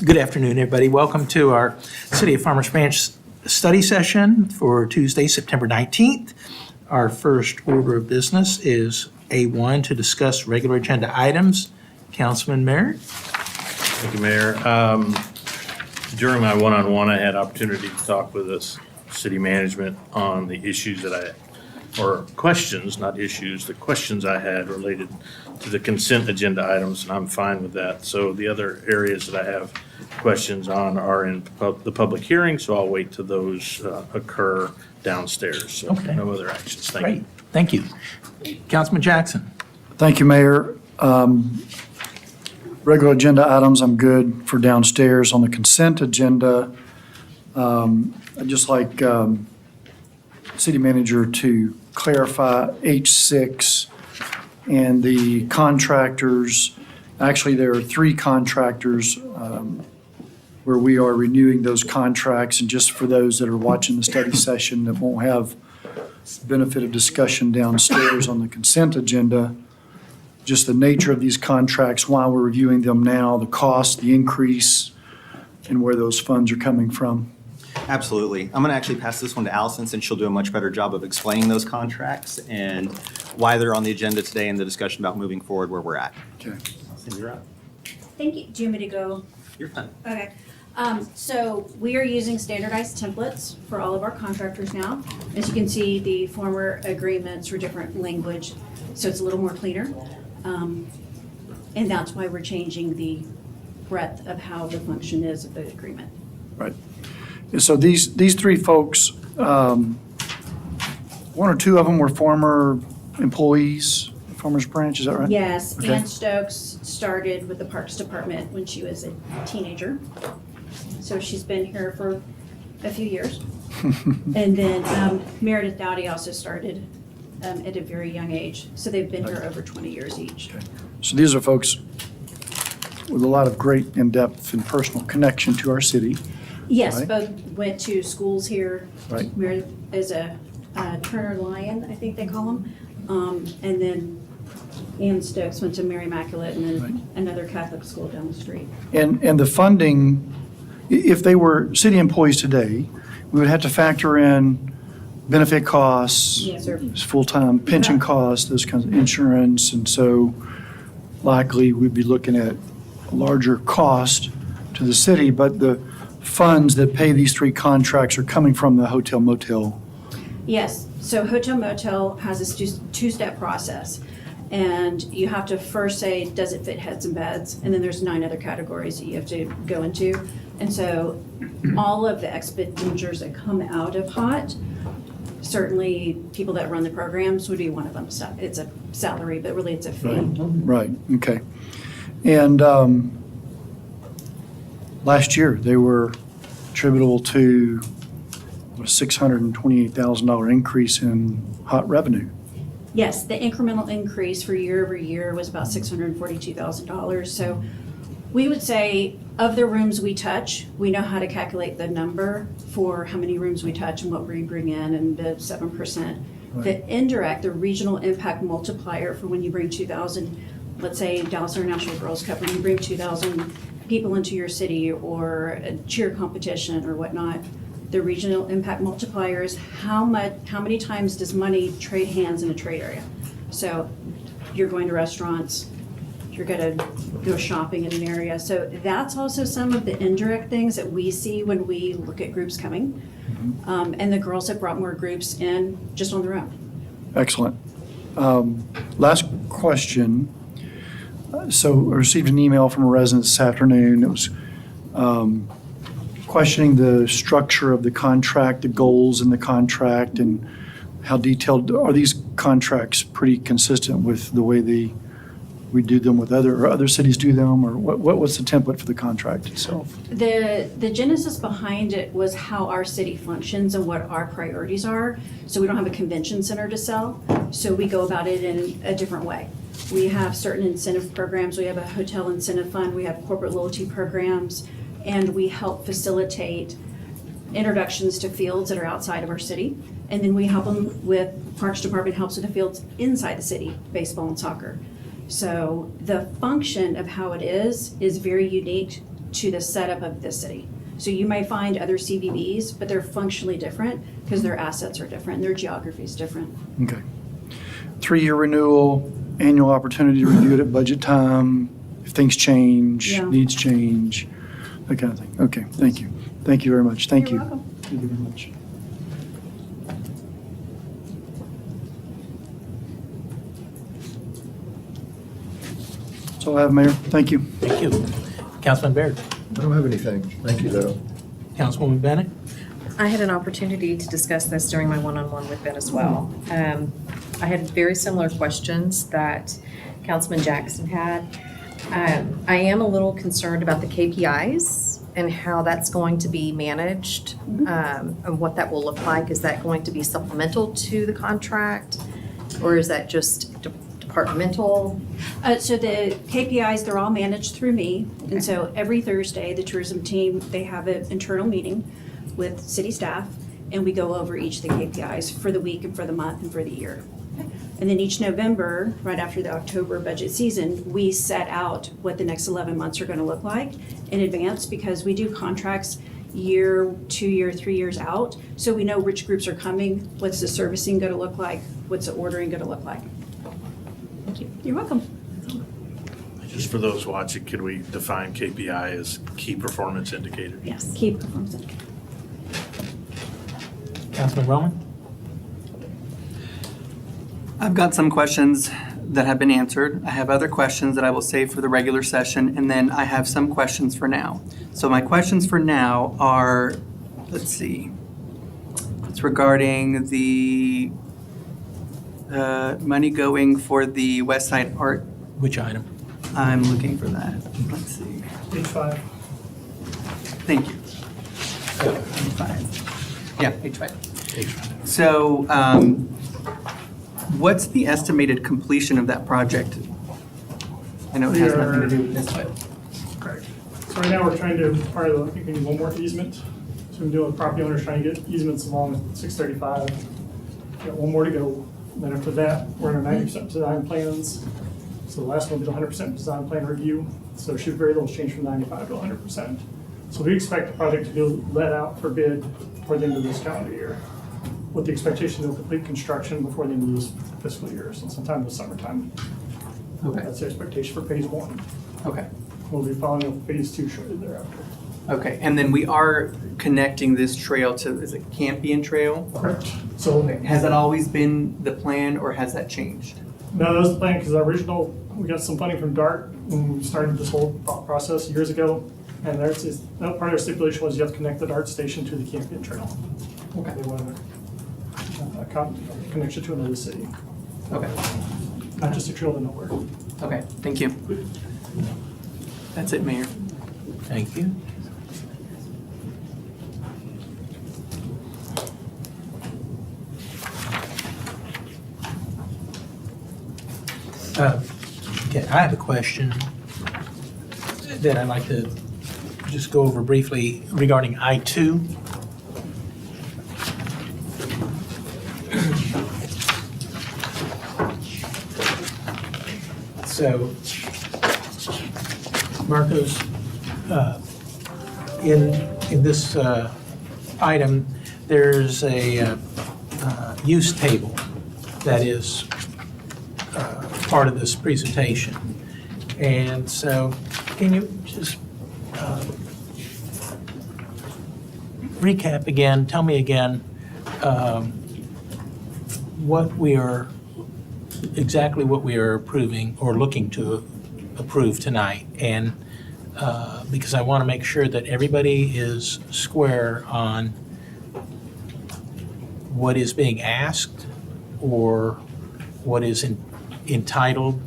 Good afternoon, everybody. Welcome to our City of Farmers Branch study session for Tuesday, September 19th. Our first order of business is A1 to discuss regular agenda items. Councilman Merritt? Thank you, Mayor. During my one-on-one, I had opportunity to talk with this city management on the issues or questions, not issues, the questions I had related to the consent agenda items, and I'm fine with that. So the other areas that I have questions on are in the public hearing, so I'll wait till those occur downstairs. So Okay. no other actions. Thank you. Great, thank you. Councilman Jackson? Thank you, Mayor. Regular agenda items, I'm good for downstairs. On the consent agenda, I'd just like city manager to clarify H6 and the contractors. Actually, there are 3 contractors where we are renewing those contracts. And just for those that are watching the study session that won't have benefit of discussion downstairs on the consent agenda, just the nature of these contracts, why we're reviewing them now, the cost, the increase, and where those funds are coming from. Absolutely. I'm going to actually pass this one to Allison since she'll do a much better job of explaining those contracts and why they're on the agenda today and the discussion about moving forward where we're at. Okay. Allison, you're up. Thank you. Do you want me to go? You're fine. Okay. So we are using standardized templates for all of our contractors now. As you can see, the former agreements were different language, so it's a little more cleaner. And that's why we're changing the breadth of how the function is of the agreement. Right. And so these 3 folks, 1 or 2 of them were former employees, Farmers Branch, is that right? Yes, Okay. Ann Stokes started with the Parks Department when she was a teenager. So she's been here for a few years. And then Meredith Dowdy also started at a very young age. So they've been here over 20 years each. So these are folks with a lot of great in-depth and personal connection to our city. Yes, Right. both went to schools here. Right. Meredith is a Turner Lion, I think they call him. And then Ann Stokes went to Mary Immaculate and Right. then another Catholic school down the street. And the funding, if they were city employees today, we would have to factor in benefit costs, Yes, sir. full-time pension costs, those kinds of insurance, and so likely we'd be looking at a larger cost to the city, but the funds that pay these 3 contracts are coming from the hotel motel. Yes, so hotel motel has a 2-step process. And you have to first say, does it fit heads and beds? And then there's 9 other categories that you have to go into. And so all of the expenditures that come out of HOT, certainly people that run the programs would be one of them. So it's a salary, but really it's a fee. Right, okay. And last year, they were attributable to a $628,000 increase in HOT revenue. Yes, the incremental increase for year over year was about $642,000. So we would say of the rooms we touch, we know how to calculate the number for how many rooms we touch and what we bring in and the 7%. The indirect, the regional impact multiplier for when you bring 2,000, let's say Dallas International Girls Cup, when you bring 2,000 people into your city or a cheer competition or whatnot, the regional impact multiplier is how many times does money trade hands in a trade area? So you're going to restaurants, you're going to go shopping in an area. So that's also some of the indirect things that we see when we look at groups coming. And the girls have brought more groups in just on their own. Excellent. Last question. So I received an email from a resident this afternoon. It was questioning the structure of the contract, the goals in the contract, and how detailed. Are these contracts pretty consistent with the way we do them with other cities do them, or what's the template for the contract itself? The genesis behind it was how our city functions and what our priorities are. So we don't have a convention center to sell, so we go about it in a different way. We have certain incentive programs. We have a hotel incentive fund. We have corporate loyalty programs, and we help facilitate introductions to fields that are outside of our city. And then we help them with, Parks Department helps with the fields inside the city, baseball and soccer. So the function of how it is very unique to the setup of this city. So you may find other CVBs, but they're functionally different because their assets are different, their geography is different. Okay. 3-year renewal, annual opportunity to review it at budget time, if things change, Yeah. needs change, that kind of thing. Okay, thank you. Thank you very much. Thank You're you. welcome. Thank you very much. That's all I have, Mayor. Thank you. Thank you. Councilman Baird. I don't have anything. Thank you, though. Councilwoman Bennett. I had an opportunity to discuss this during my one-on-one with Ben as well. I had very similar questions that Councilman Jackson had. I am a little concerned about the KPIs and how that's going to be managed, and what that will look like. Is that going to be supplemental to the contract, or is that just departmental? So the KPIs, they're all managed through me. And so every Thursday, the tourism team, they have an internal meeting with city staff, and we go over each of the KPIs for the week and for the month and for the year. And then each November, right after the October budget season, we set out what the next 11 months are going to look like in advance, because we do contracts year, 2 year, 3 years out. So we know which groups are coming, what's the servicing going to look like, what's the ordering going to look like. Thank you. You're welcome. Just for those watching, could we define KPI as key performance indicator? Yes. Keep performance indicator. Councilman Roman. I've got some questions that have been answered. I have other questions that I will save for the regular session, and then I have some questions for now. So my questions for now are, let's see, it's regarding the money going for the West Side Art. Which item? I'm looking for that. Let's see. Page 5. Thank you. Page 5. Yeah, page 5. Page five. So, what's the estimated completion of that project? I know it has nothing to do with this, but. Correct. So right now, we're trying to, part of the, I think we need one more easement. So we're doing with property owners, trying to get easements along 635. Got one more to go. And then after that, we're in our 90% design plans. So the last one will be the 100% design plan review. So it should very little change from 95 to 100%. So we expect the project to be let out for bid before the end of this calendar year, with the expectation of complete construction before the end of this fiscal year, so sometime in the summertime. Okay. That's the expectation for phase 1. Okay. We'll be following up phase 2 shortly thereafter. Okay, and then we are connecting this trail to, is it Campion Trail? Correct. So, Has that always been the plan, or has that changed? no, that was the plan, because our original, we got some funding from DART when we started this whole thought process years ago. And there's this, that part of their stipulation was you have to connect the DART station to the Campion Trail. Okay. They wanted a connection to another city, Okay, not just a trail to nowhere. okay, thank you. That's it, Mayor. Thank you. Okay, I have a question that I'd like to just go over briefly regarding I-2. So, Marcos, in this item, there's a use table that is part of this presentation. And so, can you just recap again, tell me again exactly what we are approving or looking to approve tonight? And because I want to make sure that everybody is square on what is being asked or what is entitled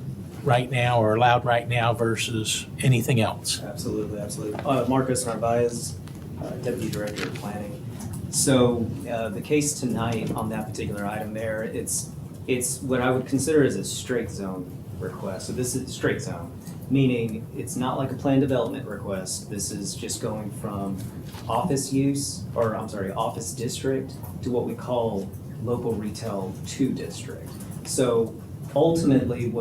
right now or allowed right now versus anything else. Absolutely, absolutely. Marcos Narvaez, Deputy Director of Planning. So the case tonight on that particular item there, it's what I would consider as a straight zone request. So this is straight zone, meaning it's not like a plan development request. This is just going from office use, or I'm sorry, office district to what we call local retail 2 district. So ultimately,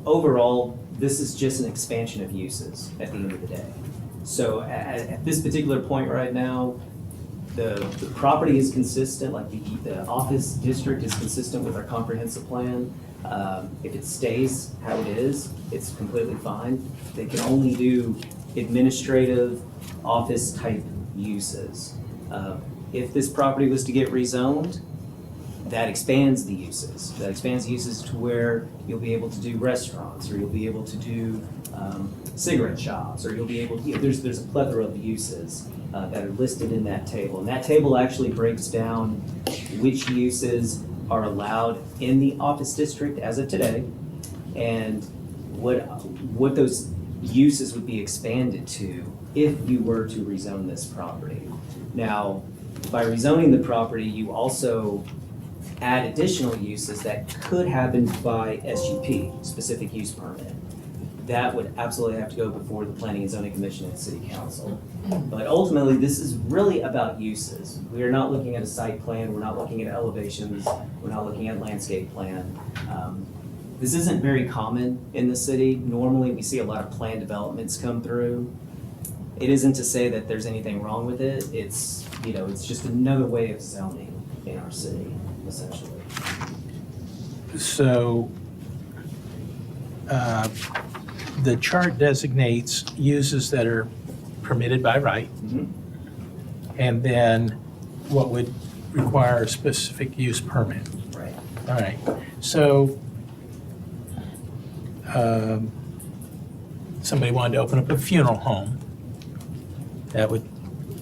overall, this is just an expansion of uses at the end of the day. So at this particular point right now, the property is consistent, like the office district is consistent with our comprehensive plan. If it stays how it is, it's completely fine. They can only do administrative office type uses. If this property was to get rezoned, that expands the uses. That expands the uses to where you'll be able to do restaurants, or you'll be able to do cigarette shops, or you'll be able to, there's a plethora of uses that are listed in that table. And that table actually breaks down which uses are allowed in the office district as of today, and what those uses would be expanded to if you were to rezone this property. Now, by rezoning the property, you also add additional uses that could happen by SUP, specific use permit. That would absolutely have to go before the Planning and Zoning Commission and City Council. But ultimately, this is really about uses. We are not looking at a site plan, we're not looking at elevations, we're not looking at landscape plan. This isn't very common in the city. Normally, we see a lot of planned developments come through. It isn't to say that there's anything wrong with it. It's, it's just another way of zoning in our city, essentially. So the chart designates uses that are permitted by right, and then what would require a specific use permit. Right. All right, so somebody wanted to open up a funeral home, that would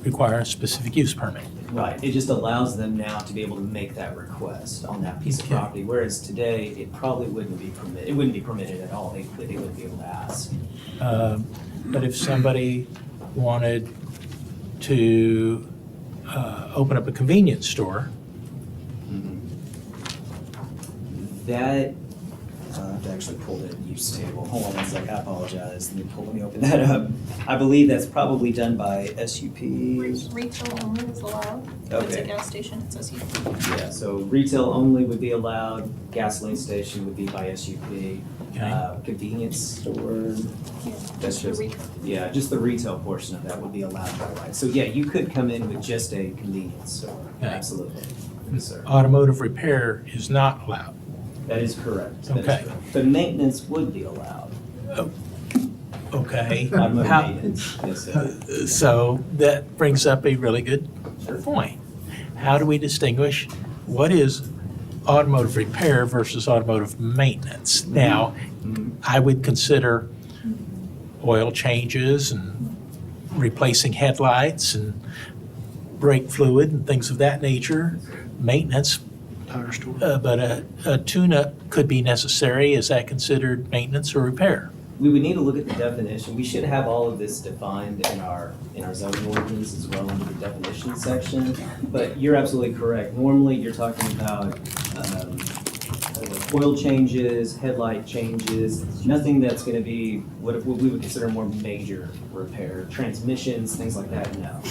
require a specific use permit. Right, it just allows them now to be able to make that request on that piece of Okay. property, whereas today, it probably wouldn't be permitted, it wouldn't be permitted at all, they wouldn't be able to ask. But if somebody wanted to open up a convenience store, That, I have to actually pull the use table, hold on one sec, I apologize, let me open that up. I believe that's probably done by SUP. Retail only is allowed. If it's Okay. a gas station, it says you. Yeah, so retail only would be allowed, gasoline station would be by SUP. Okay. Convenience store, that's the just, retail. yeah, just the retail portion of that would be allowed by right. So yeah, you could come in with just a convenience store, Okay. absolutely. Yes, sir. automotive repair is not allowed. That is correct. That is Okay. correct. But maintenance would be allowed. Okay. Automotive How- maintenance, yes, sir. So that brings up a really good point. How do we distinguish what is automotive repair versus automotive maintenance? Now, I would consider oil changes and replacing headlights and brake fluid and things of that nature, maintenance. But a tune-up could be necessary. Is that considered maintenance or repair? We would need to look at the definition. We should have all of this defined in our zoning ordinance as well under the definition section. But you're absolutely correct. Normally, you're talking about oil changes, headlight changes, nothing that's going to be what we would consider more major repair. Transmissions, things like that, no.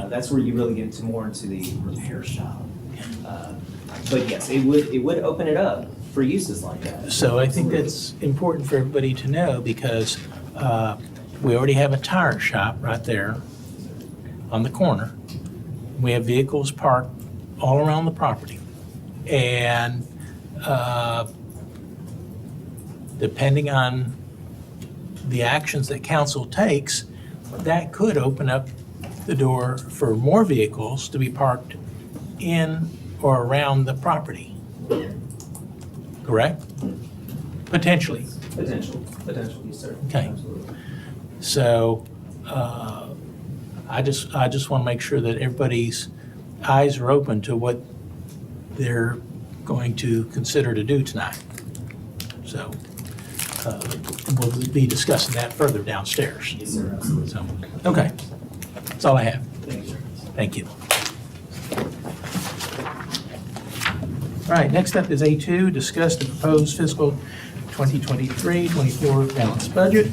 That's where you really get into more into the repair shop. But yes, it would open it up for uses like that. So I think that's important for everybody to know because we already have a tire shop right there on the corner. We have vehicles parked all around the property. And depending on the actions that council takes, that could open up the door for more vehicles to be parked in or around the property. Correct? Potentially. Potential, yes, sir. Okay. Absolutely. So I just want to make sure that everybody's eyes are open to what they're going to consider to do tonight. So we'll be discussing that further downstairs. Yes, sir, absolutely. So, okay. That's all I have. Thank you, sir. Thank you. All right, next up is A2, discuss the proposed fiscal 2023-24 balanced budget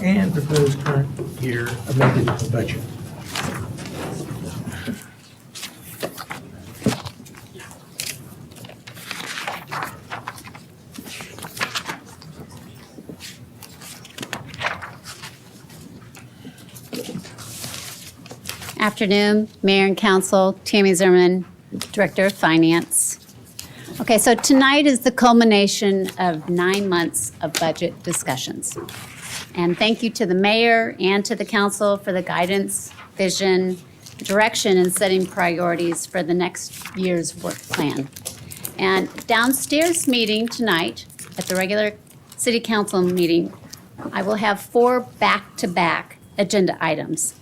and proposed current year amended budget. Afternoon, Mayor and Council, Tammy Zimmerman, Director of Finance. Okay, so tonight is the culmination of 9 months of budget discussions. And thank you to the mayor and to the council for the guidance, vision, direction in setting priorities for the next year's work plan. And downstairs meeting tonight, at the regular city council meeting, I will have 4 back-to-back agenda items.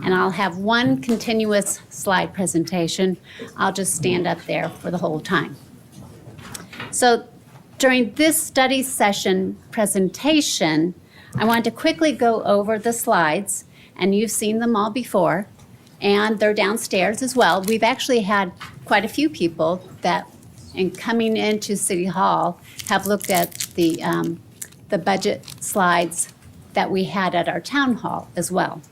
And I'll have 1 continuous slide presentation. I'll just stand up there for the whole time. So during this study session presentation, I want to quickly go over the slides, and you've seen them all before, and they're downstairs as well. We've actually had quite a few people that, in coming into City Hall, have looked at the budget slides that we had at our town hall as well.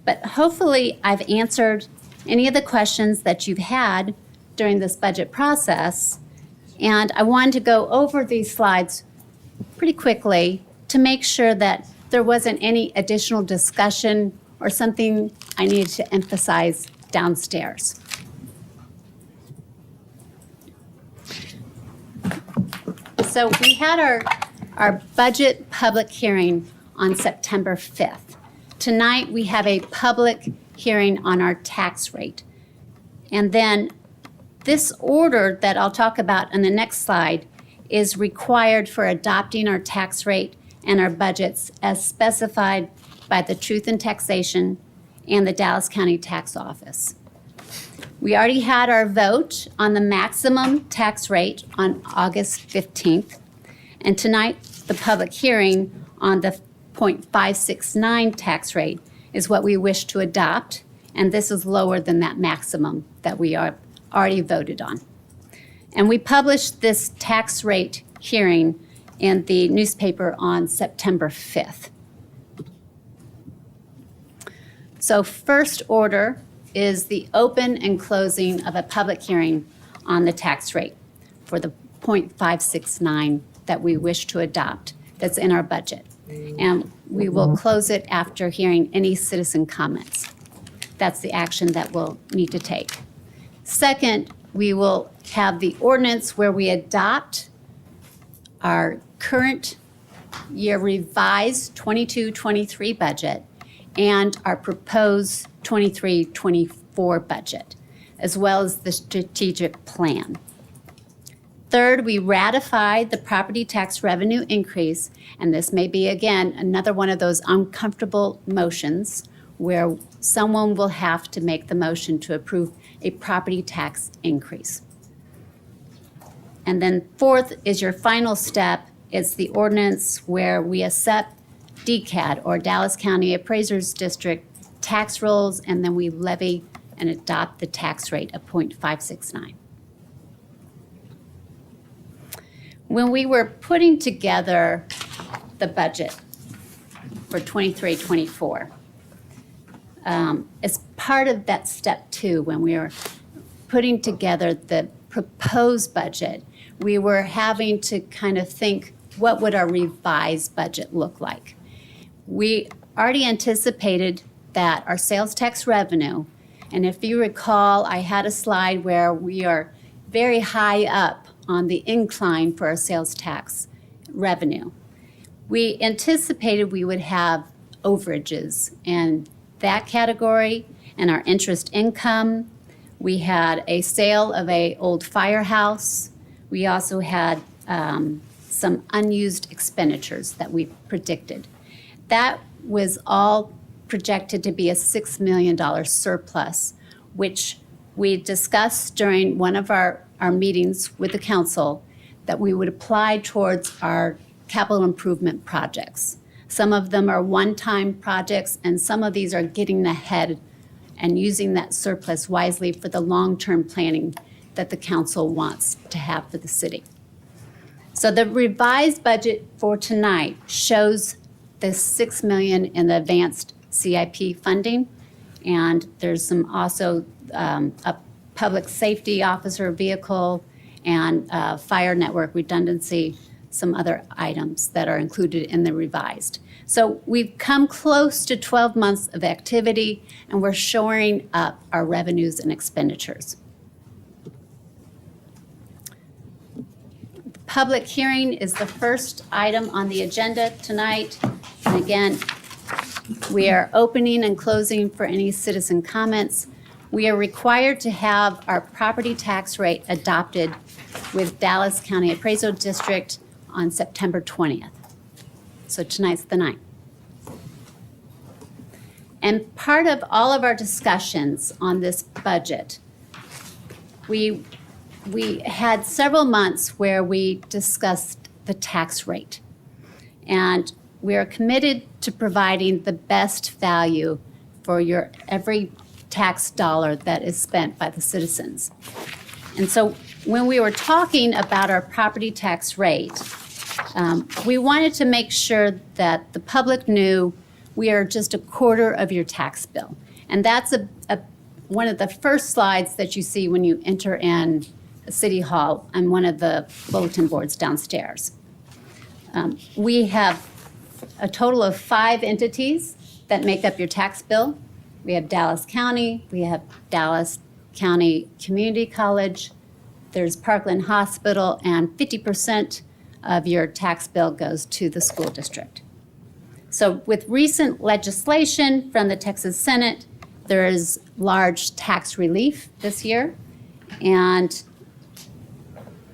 But hopefully I've answered any of the questions that you've had during this budget process. And I wanted to go over these slides pretty quickly to make sure that there wasn't any additional discussion or something I needed to emphasize downstairs. So we had our budget public hearing on September 5th. Tonight, we have a public hearing on our tax rate. And then this order that I'll talk about on the next slide is required for adopting our tax rate and our budgets as specified by the Truth in Taxation and the Dallas County Tax Office. We already had our vote on the maximum tax rate on August 15th. And tonight, the public hearing on the 0.569 tax rate is what we wish to adopt. And this is lower than that maximum that we are already voted on. And we published this tax rate hearing in the newspaper on September 5th. So first order is the open and closing of a public hearing on the tax rate for the 0.569 that we wish to adopt that's in our budget. And we will close it after hearing any citizen comments. That's the action that we'll need to take. Second, we will have the ordinance where we adopt our current year revised 22-23 budget and our proposed 23-24 budget, as well as the strategic plan. Third, we ratified the property tax revenue increase, and this may be, again, another one of those uncomfortable motions where someone will have to make the motion to approve a property tax increase. And then fourth is your final step. It's the ordinance where we accept DCAD, or Dallas County Appraisers District, tax rolls, and then we levy and adopt the tax rate of 0.569. When we were putting together the budget for 23-24, as part of that step 2, when we were putting together the proposed budget, we were having to kind of think, what would our revised budget look like? We already anticipated that our sales tax revenue, and if you recall, I had a slide where we are very high up on the incline for our sales tax revenue. We anticipated we would have overages in that category and our interest income. We had a sale of an old firehouse. We also had some unused expenditures that we predicted. That was all projected to be a $6 million surplus, which we discussed during one of our meetings with the council, that we would apply towards our capital improvement projects. Some of them are one-time projects, and some of these are getting ahead and using that surplus wisely for the long-term planning that the council wants to have for the city. So the revised budget for tonight shows the $6 million in the advanced CIP funding, and there's some also a public safety officer vehicle and fire network redundancy some other items that are included in the revised. So we've come close to 12 months of activity, and we're shoring up our revenues and expenditures. The public hearing is the first item on the agenda tonight. And again, we are opening and closing for any citizen comments. We are required to have our property tax rate adopted with Dallas County Appraisal District on September 20th. So tonight's the night. And part of all of our discussions on this budget, we had several months where we discussed the tax rate. And we are committed to providing the best value for your every tax dollar that is spent by the citizens. And so when we were talking about our property tax rate, we wanted to make sure that the public knew we are just a quarter of your tax bill. And that's one of the first slides that you see when you enter in City Hall on one of the bulletin boards downstairs. We have a total of 5 entities that make up your tax bill. We have Dallas County, we have Dallas County Community College, there's Parkland Hospital, and 50% of your tax bill goes to the school district. So with recent legislation from the Texas Senate, there is large tax relief this year, and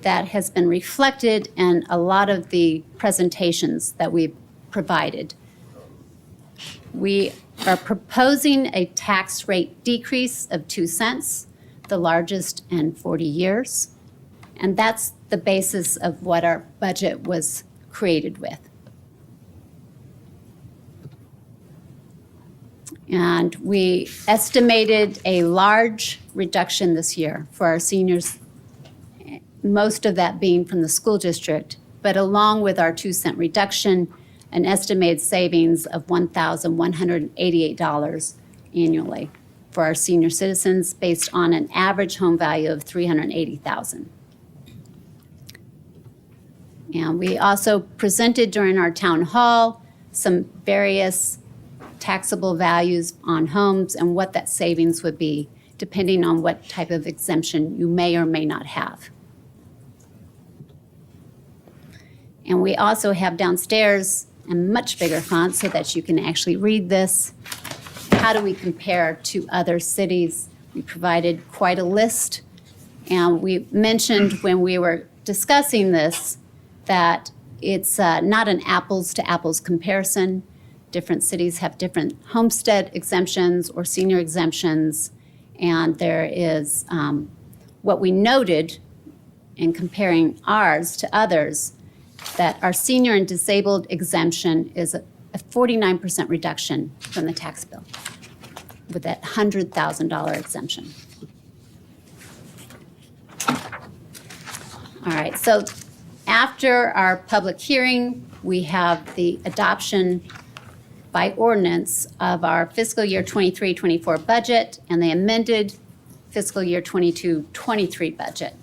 that has been reflected in a lot of the presentations that we've provided. We are proposing a tax rate decrease of 2 cents, the largest in 40 years. And that's the basis of what our budget was created with. And we estimated a large reduction this year for our seniors, most of that being from the school district, but along with our 2 cent reduction, an estimated savings of $1,188 annually for our senior citizens based on an average home value of $380,000. And we also presented during our town hall some various taxable values on homes and what that savings would be depending on what type of exemption you may or may not have. And we also have downstairs a much bigger font so that you can actually read this. How do we compare to other cities? We provided quite a list. And we mentioned when we were discussing this that it's not an apples to apples comparison. Different cities have different homestead exemptions or senior exemptions. And there is what we noted in comparing ours to others, that our senior and disabled exemption is a 49% reduction from the tax bill with that $100,000 exemption. All right, so after our public hearing, we have the adoption by ordinance of our fiscal year 23-24 budget and the amended fiscal year 22-23 budget.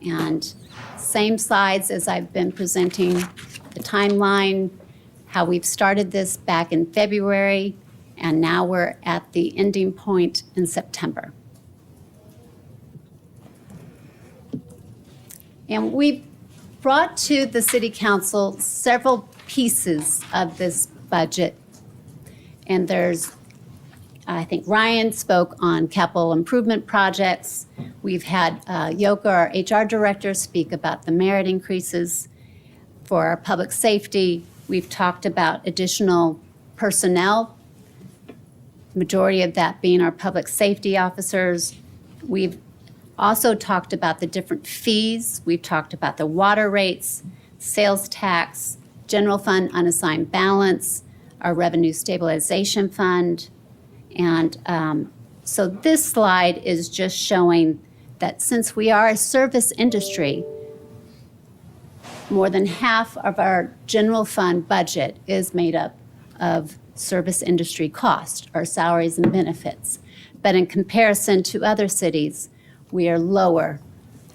And same slides as I've been presenting, the timeline, how we've started this back in February, and now we're at the ending point in September. And we've brought to the City Council several pieces of this budget. And there's, I think Ryan spoke on capital improvement projects. We've had Yoka, our HR director, speak about the merit increases for our public safety. We've talked about additional personnel, majority of that being our public safety officers. We've also talked about the different fees. We've talked about the water rates, sales tax, general fund unassigned balance, our revenue stabilization fund. And so this slide is just showing that since we are a service industry, more than half of our general fund budget is made up of service industry cost, our salaries and benefits. But in comparison to other cities, we are lower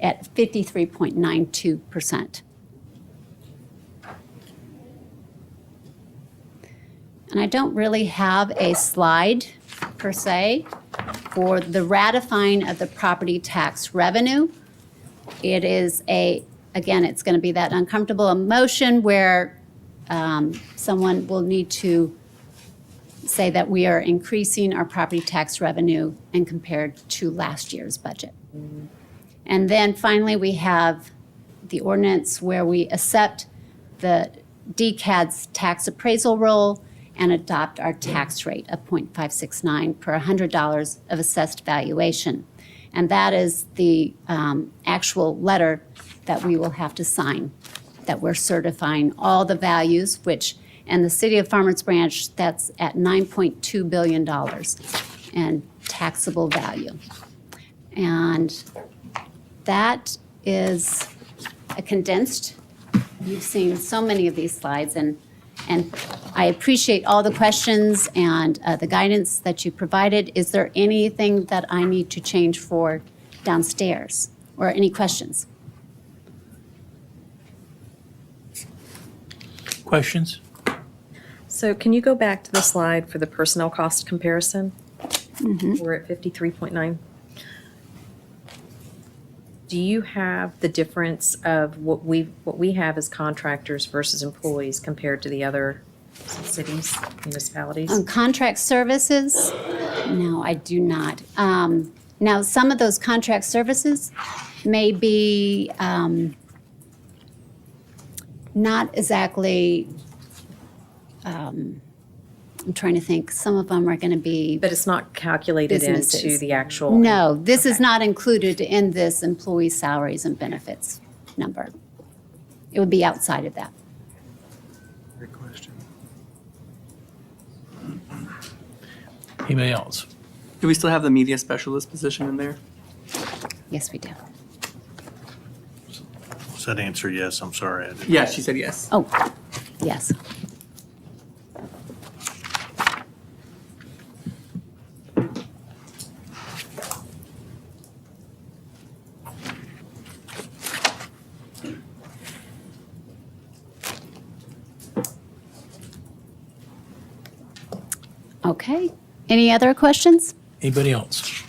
at 53.92%. And I don't really have a slide per se for the ratifying of the property tax revenue. It is again, it's going to be that uncomfortable emotion where someone will need to say that we are increasing our property tax revenue and compared to last year's budget. And then finally, we have the ordinance where we accept the DCAD's tax appraisal roll and adopt our tax rate of 0.569 per $100 of assessed valuation. And that is the actual letter that we will have to sign, that we're certifying all the values, which, in the city of Farmers Branch, that's at $9.2 billion in taxable value. And that is a condensed, you've seen so many of these slides, and I appreciate all the questions and the guidance that you provided. Is there anything that I need to change for downstairs, or any questions? Questions? So can you go back to the slide for the personnel cost comparison? We're at 53.9. Do you have the difference of what we have as contractors versus employees compared to the other cities, municipalities? On contract services, no, I do not. Now, some of those contract services may be not exactly, I'm trying to think, some of them are going to be. But it's not calculated into businesses. the actual? No, this is Okay. not included in this employee salaries and benefits number. It would be outside of that. Great question. Anybody else? Do we still have the media specialist position in there? Yes, we do. Was that answer yes? I'm sorry. I didn't- Yeah, she said yes. Oh, yes. Okay. Any other questions? Anybody else?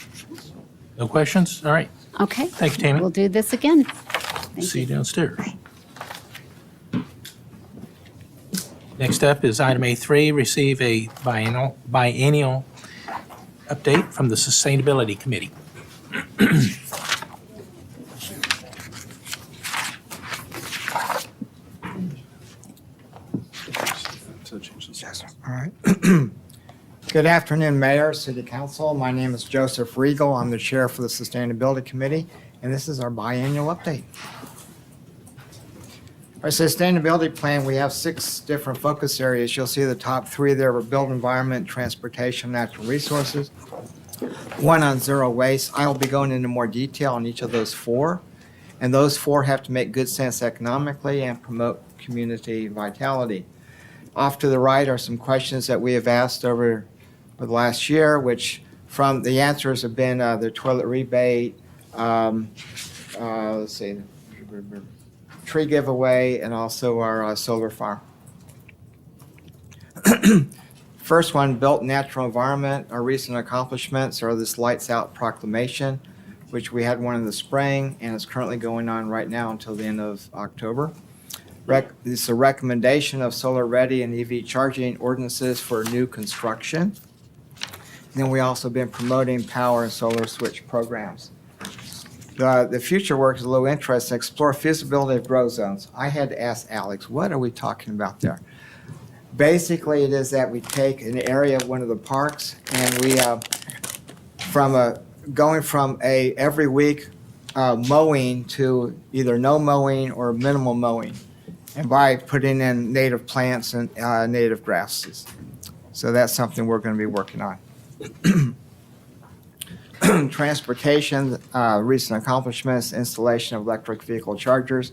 No questions? All right. Okay. Thank you, Tammy. We'll do this again. Thank See you you. downstairs. Next up is item A3, receive a biennial update from the Sustainability Committee. All right. Good afternoon, Mayor, City Council. My name is Joseph Regal. I'm the Chair for the Sustainability Committee, and this is our biannual update. Our sustainability plan, we have 6 different focus areas. You'll see the top 3 there were built environment, transportation, natural resources. 1 on zero waste. I will be going into more detail on each of those 4. And those 4 have to make good sense economically and promote community vitality. Off to the right are some questions that we have asked over the last year, which from the answers have been the toilet rebate, let's see, tree giveaway, and also our solar farm. First one, built natural environment. Our recent accomplishments are this Lights Out proclamation, which we had one in the spring, and it's currently going on right now until the end of October. It's a recommendation of solar-ready and EV charging ordinances for new construction. Then we also been promoting power and solar switch programs. The future work is a little interesting. Explore feasibility of grow zones. I had to ask Alex, what are we talking about there? Basically, it is that we take an area of one of the parks and we, going from a every week mowing to either no mowing or minimal mowing, and by putting in native plants and native grasses. So that's something we're going to be working on. Transportation, recent accomplishments, installation of electric vehicle chargers.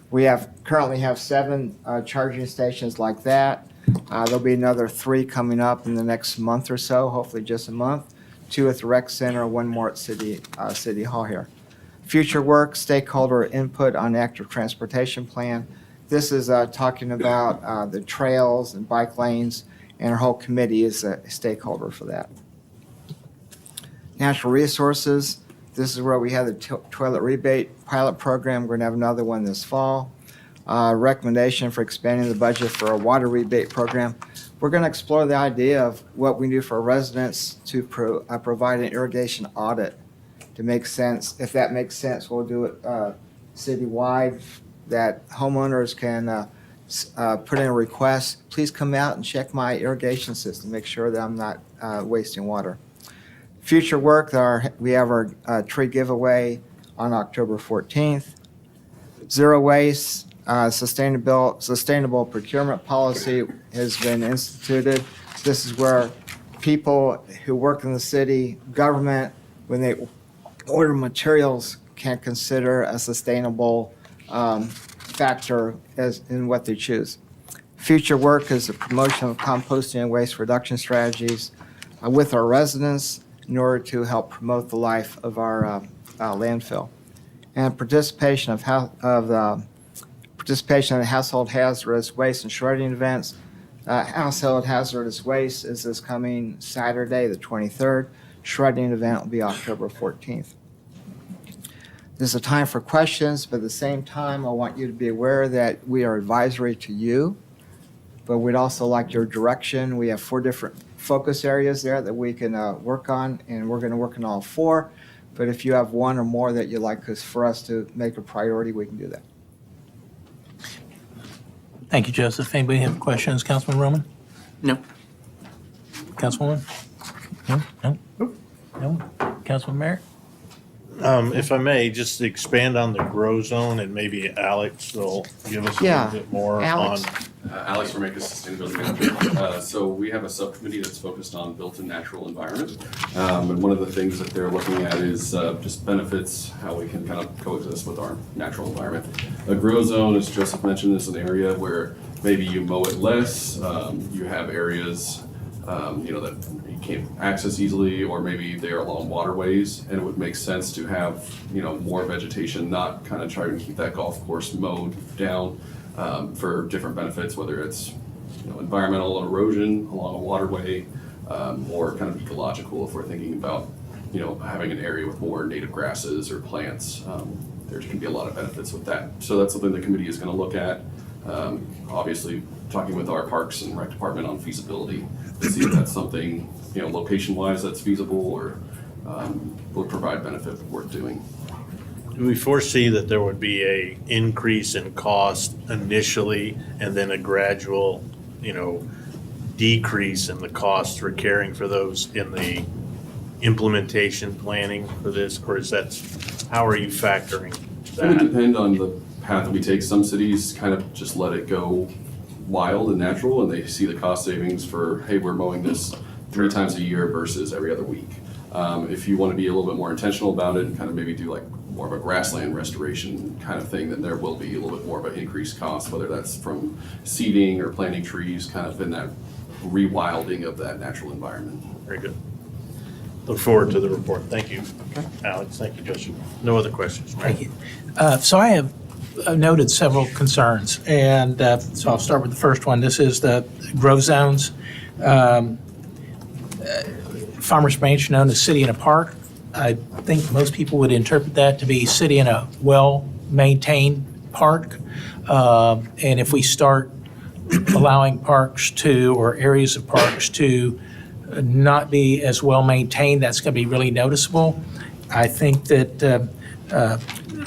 We currently have 7 charging stations like that. There'll be another 3 coming up in the next month or so, hopefully just a month. 2 at the rec center, 1 more at City Hall here. Future work, stakeholder input on active transportation plan. This is talking about the trails and bike lanes and our whole committee is a stakeholder for that. Natural resources, this is where we have the toilet rebate pilot program. We're going to have another one this fall. Recommendation for expanding the budget for a water rebate program. We're going to explore the idea of what we do for residents to provide an irrigation audit to make sense. If that makes sense, we'll do it citywide, that homeowners can put in a request, please come out and check my irrigation system, make sure that I'm not wasting water. Future work, we have our tree giveaway on October 14th. Zero waste, sustainable procurement policy has been instituted. This is where people who work in the city government, when they order materials, can consider a sustainable factor as in what they choose. Future work is the promotion of composting and waste reduction strategies with our residents in order to help promote the life of our landfill. And participation in household hazardous waste and shredding events. Household hazardous waste is this coming Saturday, the 23rd. Shredding event will be October 14th. This is a time for questions, but at the same time, I want you to be aware that we are advisory to you, but we'd also like your direction. We have 4 different focus areas there that we can work on, and we're going to work on all 4. But if you have one or more that you'd like for us to make a priority, we can do that. Thank you, Joseph. Anybody have questions? Councilman Roman? No. Councilwoman? No? Councilman Merritt? If I may, just expand on the grow zone, and maybe Alex will give us a Yeah. little bit more Alex? on. Alex Vermakis, Sustainability Manager. So we have a subcommittee that's focused on built and natural environment. And one of the things that they're looking at is just benefits, how we can kind of coexist with our natural environment. A grow zone, as Joseph mentioned, is an area where maybe you mow it less, you have areas that you can't access easily, or maybe they are along waterways, and it would make sense to have, more vegetation, not kind of try to keep that golf course mowed down for different benefits, whether it's, environmental erosion along a waterway, or kind of ecological if we're thinking about, having an area with more native grasses or plants. There can be a lot of benefits with that. So that's something the committee is going to look at. Obviously, talking with our Parks and Rec Department on feasibility to see if that's something, location-wise that's feasible or would provide benefit worth doing. Do we foresee that there would be a increase in cost initially and then a gradual, decrease in the cost for caring for those in the implementation planning for this? Or how are you factoring It would that? depend on the path that we take. Some cities kind of just let it go wild and natural, and they see the cost savings for, hey, we're mowing this 3 times a year versus every other week. If you want to be a little bit more intentional about it and kind of maybe do like more of a grassland restoration kind of thing, then there will be a little bit more of an increased cost, whether that's from seeding or planting trees, kind of in that rewilding of that natural environment. Very good. Look forward to the report. Thank you, Alex. Thank you, Joseph. No other questions. Thank you. So I have noted several concerns, and so I'll start with the first one. This is the grow zones. Farmers Branch known as city in a park. I think most people would interpret that to be city in a well-maintained park. And if we start allowing parks or areas of parks to not be as well-maintained, that's going to be really noticeable. I think that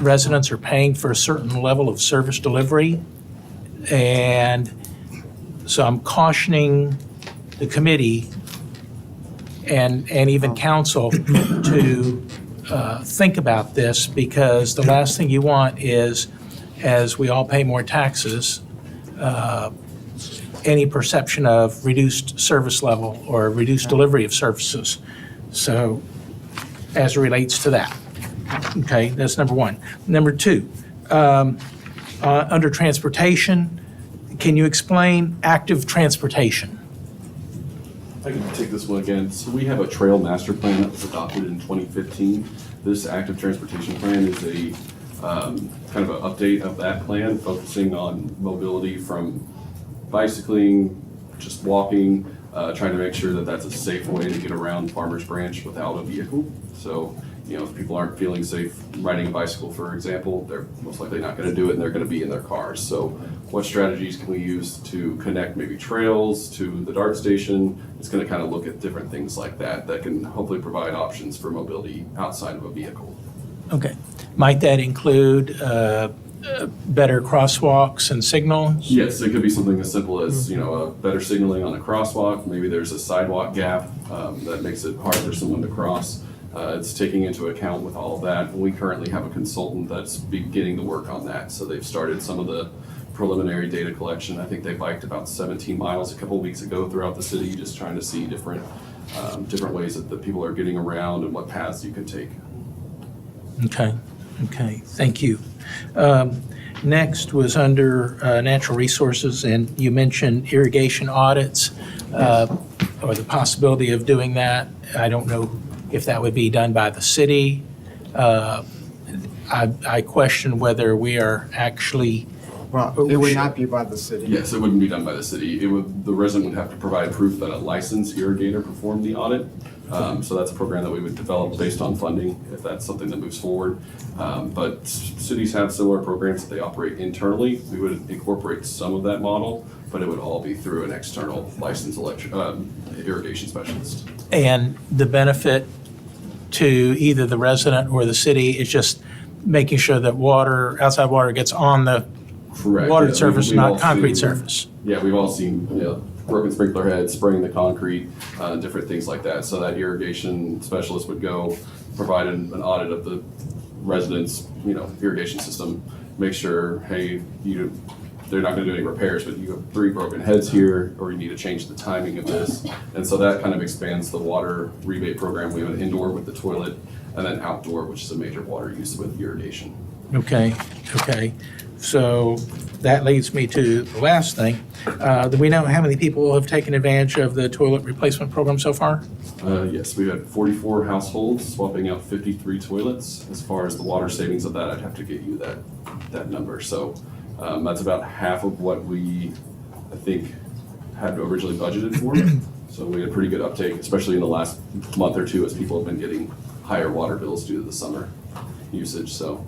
residents are paying for a certain level of service delivery. And so I'm cautioning the committee and even council to think about this, because the last thing you want is, as we all pay more taxes, any perception of reduced service level or reduced delivery of services. So as it relates to that. Okay, that's number one. Number two, under transportation, can you explain active transportation? I can take this one again. So we have a trail master plan that was adopted in 2015. This active transportation plan is a kind of an update of that plan, focusing on mobility from bicycling, just walking, trying to make sure that that's a safe way to get around Farmers Branch without a vehicle. So, if people aren't feeling safe riding a bicycle, for example, they're most likely not going to do it and they're going to be in their cars. So what strategies can we use to connect maybe trails to the DART station? It's going to kind of look at different things like that can hopefully provide options for mobility outside of a vehicle. Okay. Might that include better crosswalks and signals? Yes, it could be something as simple as, better signaling on a crosswalk. Maybe there's a sidewalk gap that makes it hard for someone to cross. It's taking into account with all of that. We currently have a consultant that's beginning to work on that. So they've started some of the preliminary data collection. I think they biked about 17 miles a couple of weeks ago throughout the city, just trying to see different ways that the people are getting around and what paths you can take. Okay, thank you. Next was under natural resources, and you mentioned irrigation audits, or the possibility of doing that. I don't know if that would be done by the city. I question whether we are actually. Well, it would not be by the city. Yes, it wouldn't be done by the city. The resident would have to provide proof that a licensed irrigator performed the audit. So that's a program that we would develop based on funding, if that's something that moves forward. But cities have similar programs that they operate internally. We would incorporate some of that model, but it would all be through an external licensed irrigation specialist. And the benefit to either the resident or the city is just making sure that outside water gets on the Correct. watered Yeah, surface, we've all not concrete seen- surface. Yeah, we've all seen, broken sprinkler heads, spraying the concrete, different things like that. So that irrigation specialist would go provide an audit of the residents, irrigation system, make sure, hey, they're not gonna do any repairs, but you have 3 broken heads here, or you need to change the timing of this. And so that kind of expands the water rebate program. We have an indoor with the toilet, and then outdoor, which is a major water use with irrigation. Okay. So that leads me to the last thing. Do we know how many people have taken advantage of the toilet replacement program so far? Yes, we had 44 households swapping out 53 toilets. As far as the water savings of that, I'd have to get you that number. So that's about half of what we, I think, had originally budgeted for. So we had pretty good uptake, especially in the last month or two, as people have been getting higher water bills due to the summer usage. So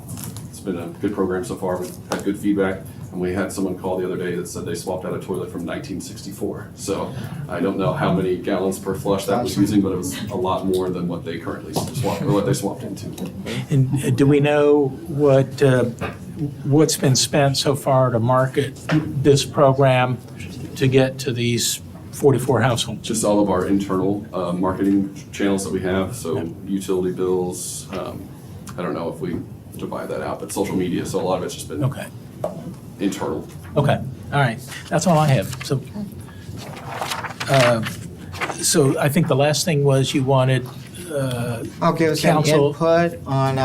it's been a good program so far. We've had good feedback. And we had someone call the other day that said they swapped out a toilet from 1964. So I don't know how many gallons per flush that was using, but it was a lot more than what they currently swapped into. And do we know what's been spent so far to market this program to get to these 44 households? Just all of our internal marketing channels that we have. So utility bills, I don't know if we divide that out, but social media. So a lot of it's just been internal. Okay, all right. That's all I have. So I think the last thing was you wanted I'll give us some council. input on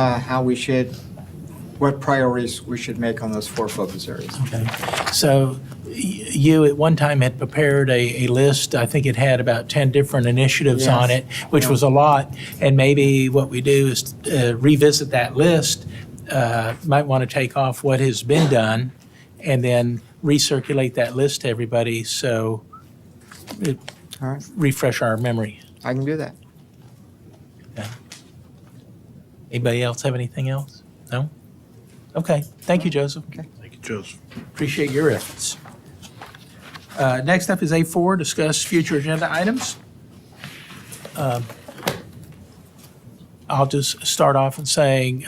what priorities we should make on those 4 focus areas. Okay. So you at one time had prepared a list. I think it had about 10 different initiatives on Yes. it, which was a lot. And maybe what we do is revisit that list. Might want to take off what has been done and then recirculate that list to everybody so it All right, refresh our memory. I can do that. Anybody else have anything else? No? Okay, thank you, Joseph. Okay. Thank you, Joseph. Appreciate your efforts. Next up is A4, discuss future agenda items. I'll just start off in saying,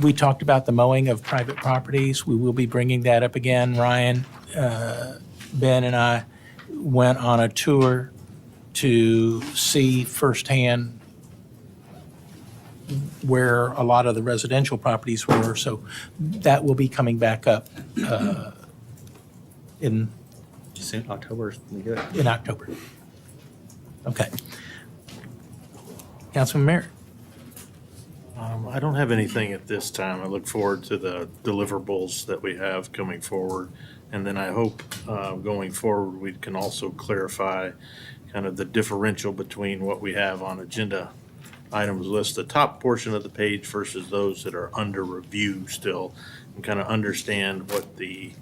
we talked about the mowing of private properties. We will be bringing that up again. Ryan, Ben, and I went on a tour to see firsthand where a lot of the residential properties were. So that will be coming back up in Soon, October's good. in October. Okay. Councilman Merritt. I don't have anything at this time. I look forward to the deliverables that we have coming forward. And then I hope going forward, we can also clarify kind of the differential between what we have on agenda items list, the top portion of the page versus those that are under review still, and kind of understand what the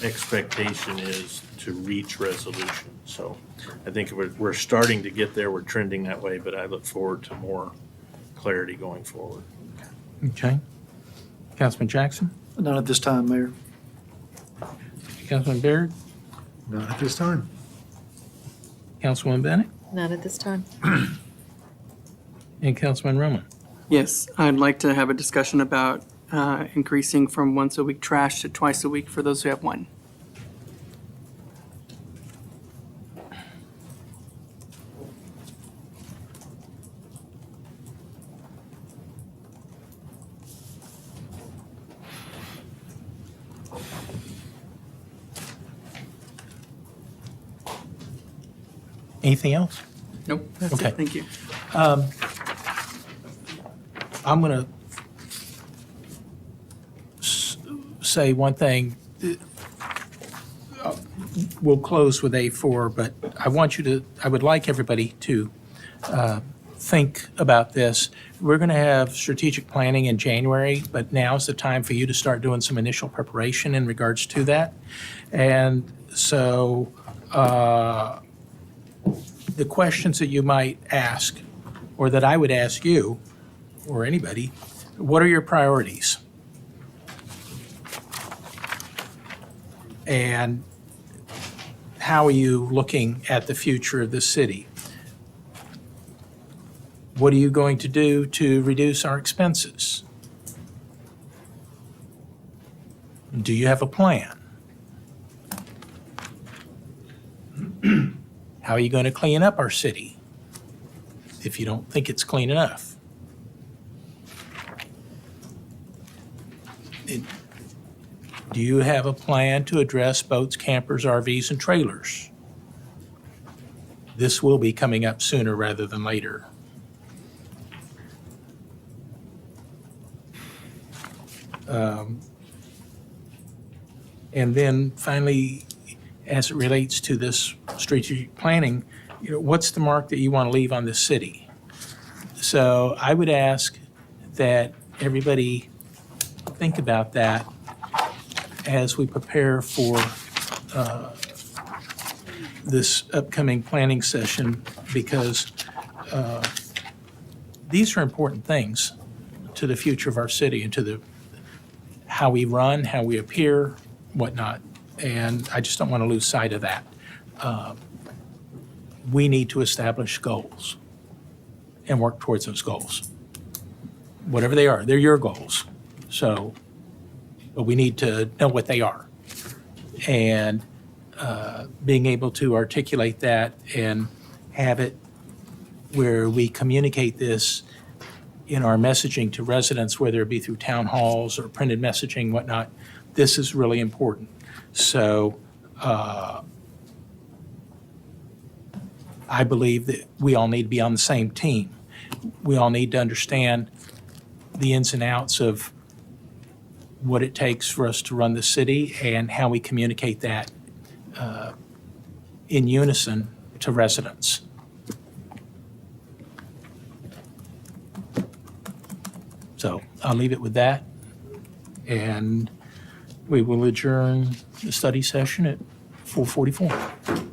expectation is to reach resolution. So I think we're starting to get there, we're trending that way, but I look forward to more clarity going forward. Okay. Councilman Jackson? None at this time, Mayor. Councilman Baird? Not at this time. Councilwoman Bennett? Not at this time. And Councilman Roman? Yes, I'd like to have a discussion about increasing from once a week trash to twice a week for those who have one. Anything else? Nope, that's Okay. it, thank you. I'm going to say one thing. We'll close with A4, but I would like everybody to think about this. We're going to have strategic planning in January, but now's the time for you to start doing some initial preparation in regards to that. And so the questions that you might ask, or that I would ask you, or anybody, what are your priorities? And how are you looking at the future of the city? What are you going to do to reduce our expenses? Do you have a plan? How are you going to clean up our city if you don't think it's clean enough? Do you have a plan to address boats, campers, RVs, and trailers? This will be coming up sooner rather than later. And then finally, as it relates to this strategic planning, what's the mark that you want to leave on this city? So I would ask that everybody think about that as we prepare for this upcoming planning session, because these are important things to the future of our city and to how we run, how we appear, whatnot. And I just don't want to lose sight of that. We need to establish goals and work towards those goals. Whatever they are, they're your goals. So, but we need to know what they are. And being able to articulate that and have it where we communicate this in our messaging to residents, whether it be through town halls or printed messaging, whatnot, this is really important. So I believe that we all need to be on the same team. We all need to understand the ins and outs of what it takes for us to run the city and how we communicate that in unison to residents. So I'll leave it with that, and we will adjourn the study session at 4:44.